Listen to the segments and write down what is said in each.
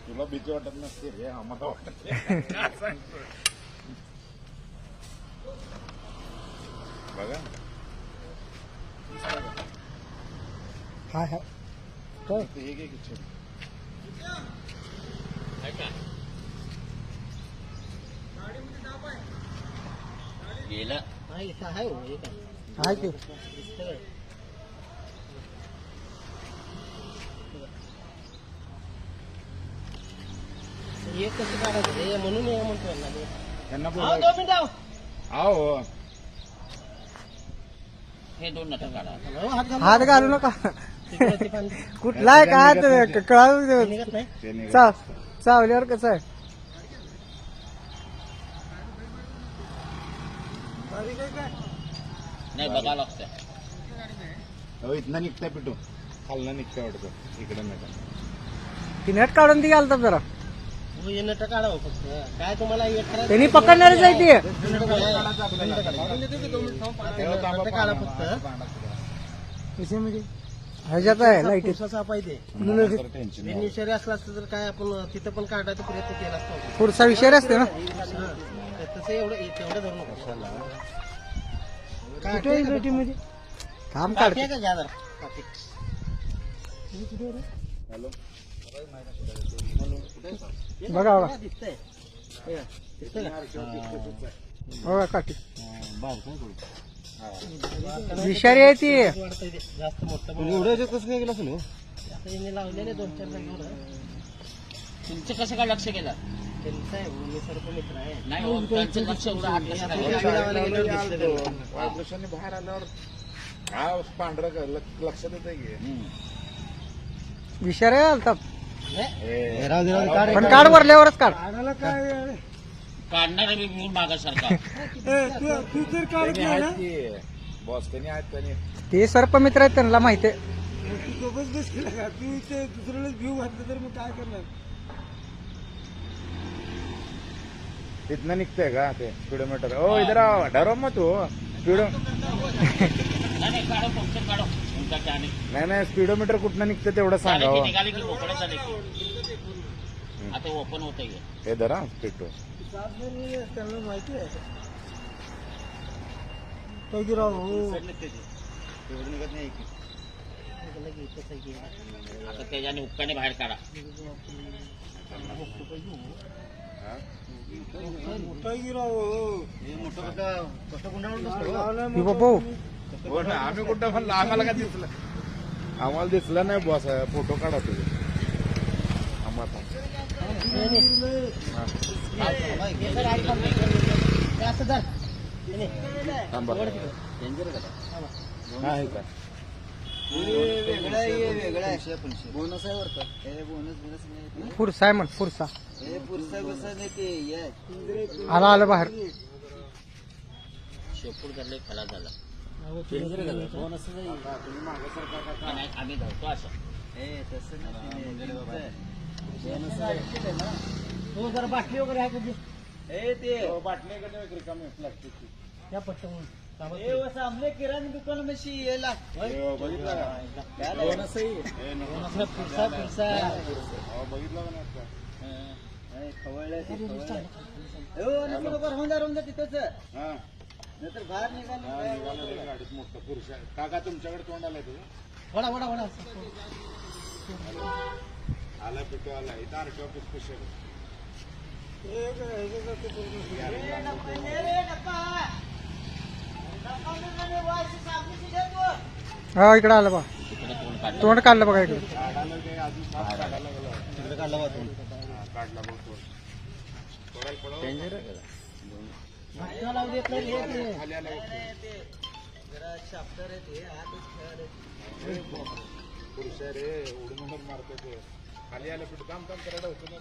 तुला भीती वाटत नसते रे आम्हाला वाटत बघा हाय हाय काय हे घे की छेड. गेलं हाय की एक कसं काढायचं रे म्हणून हे म्हणतोय ना मी. त्यांना अहो, बोला 2 मिनिटं अहो. आओ हे 2 नट काढा. अहो, हात घालू हात घालू नका तिकडं ते पाणी. कुठला आहे का निघत कळावं निघत नाही. ते निघालं. चावल्यावर कसं आहे नाही बघा लागतं. अहो इथनं निघताय पिटू खालनं निघताय वाटतं इकडे नाही ती नेट काढून ती घालतात जरा हो, हे नटं काढावं फक्त. काय तुम्हाला एक करायचं? त्यांनी पकडणारच आहे ती नटं काढा फक्त. कशामध्ये ह्याच्यात आहे लाईट पुरुषाचा साप आहे ते. टेन्शन ते निशारी असला असतं तर काय आपण तिथं पण काढायचा प्रयत्न केला असतो. पुढचा विषय असते ना हा. तसं तेवढं धरू नको. कुठे आहे लाईटी मध्ये काम काठी काढते आहे का घ्या जरा काठी. हॅलो बघा बघा दिसतंय. हे, दिसतंय का? बघा काठी विषारी आहे ती वाढतंय ते. जास्त मोठं कसं काय गेलं असेल आता यांनी लावलेले 2-4 जागेवर. तुमचं कसं काय लक्ष गेलं? त्यांचं आहे हो, मी सर्व मित्र आहे. नाही हो, त्यांचं लक्ष एवढं आत कसं काय गेलं? गावाला गेल्यावर दिसलं त्यांना. वायब्रेशनने बाहेर आल्यावर हा पांढरं लक्षात येत की विषारी आलतात नाही. पण काढ भरल्यावरच काढ काढणार मी म्हणून मागासारखा. बॉस त्यांनी आहेत त्यांनी ते सर्पमित्र आहेत त्यांना माहिती आहे तिथनं निघतंय का ते स्पीडोमीटर ओ इधर आओ डरो मत तू स्पीडो नाही काढो फक्त काढो तुमचा त्याने नाही स्पीडोमीटर कुठनं निघतं तेवढं सांगा हो. निघाले की मोकळे झाले की आता ओपन होत आहे. हे धरा स्पीडो त्यांना माहिती आहे आता त्याच्याने उपकाने बाहेर काढा. आम्ही कुठं म्हणलं आम्हाला काय दिसलं आम्हाला दिसलं नाही बॉस फोटो काढा तुझे आम्हाला थांबा हा आहे का बोनस आहे वरतं. हे बोनस नाही. फुरसा आहे म्हण फुरसा हे पुरसा बिरसा नाही ते ये. आलं बाहेर शेपूट धरले खला झाला. बोनस नाही. आणि आम्ही धरतो असं. हे तसं नाही. बोनस आहे ना. हो जरा बाटली वगैरे आहे कधी हे ते बाटलीकडे रिकामी प्लास्टिकची त्या पट्ट सामने किराणा दुकान में येला बघितलं का बोनसही पुरसा पुरसा बघितलं का नाही खवळलं ते खवळलं बरोबर होऊन जा तिथंच हा नंतर बाहेर निघाले गाडीत मोठं पुरुष आहे काका तुमच्याकडे तोंड आलंय तुझं वडा वडा वडा आला पिटो आला इथं आरटी ऑफिस स्पेशल हा इकडे आलं बा तिकडे तोंड काढलं. तोंड काढलं बघा इकडे काढायला ते अजून साफ काढायला गेलो तिकडे काढला बा तोंड. काढला बघ तोंड पडायला पडावं. भटका लावू देत नाही रे ते. खाली आला जरा शाफ्टर आहे ते आतच खेळायला. पुरुष आहे रे उडून मारतो ते खाली आलं पिटो काम काम करायला होतं ना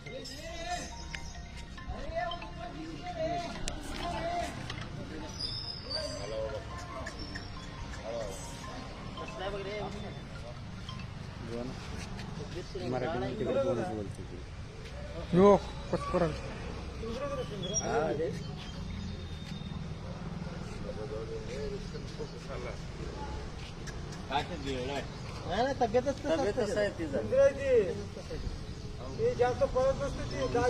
कसलाय बघ रे. यो कसं करा काय ते गिळलं. नाही तब्येतच तसं आहे तिचं. जास्त पळत नसते मला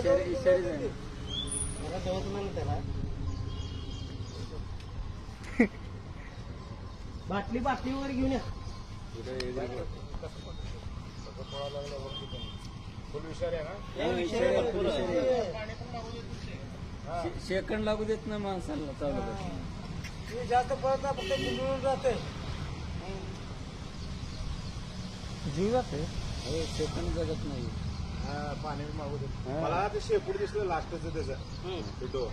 जवळ नाही त्याला बाटली वगैरे घेऊन या फुल विचार आहे ना सेकंड लागू देत नाही माणसाला चालू जास्त पळत नाही फक्त मिळून जाते जीव जाते सेकंड जगत नाही पाणी मागू दे मला ते शेपूट दिसलं लास्टचं त्याचं फोटो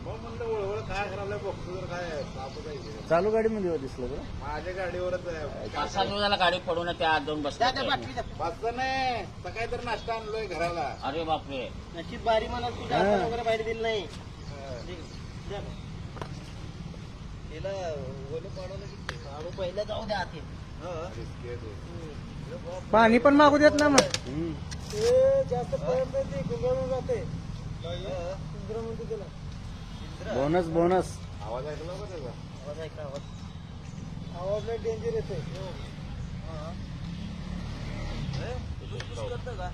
मग म्हणलं वळवळ काय खराब बघतो तर काय तापच आहे चालू गाडीमध्ये दिसलं का माझ्या गाडीवरच आहे 5-7 दिवसाला गाडी पडून त्या आत जाऊन बसला वाजता नाही सकाळी तर नाश्ता आणलोय घराला अरे बापरे नशीब बारी मला तुझ्या हाताला वगैरे बाहेर दिली नाही तिला ओलं पाडवलं की पहिला जाऊ द्या आत पाणी पण मागू देत ना मग जास्त पळत नाही गुंगळून जाते इंद्र म्हणते त्याला बोनस आवाज ऐकला का त्याचा आवाज ऐका आवाज आवाज नाही डेंजर येते करतं का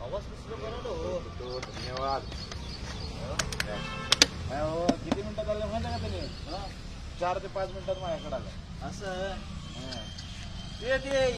आवाज कसं बनवलं धन्यवाद किती मिनिटात आले माहिती का तुम्ही 4 ते 5 मिनिटात माझ्याकडे आलं असं ते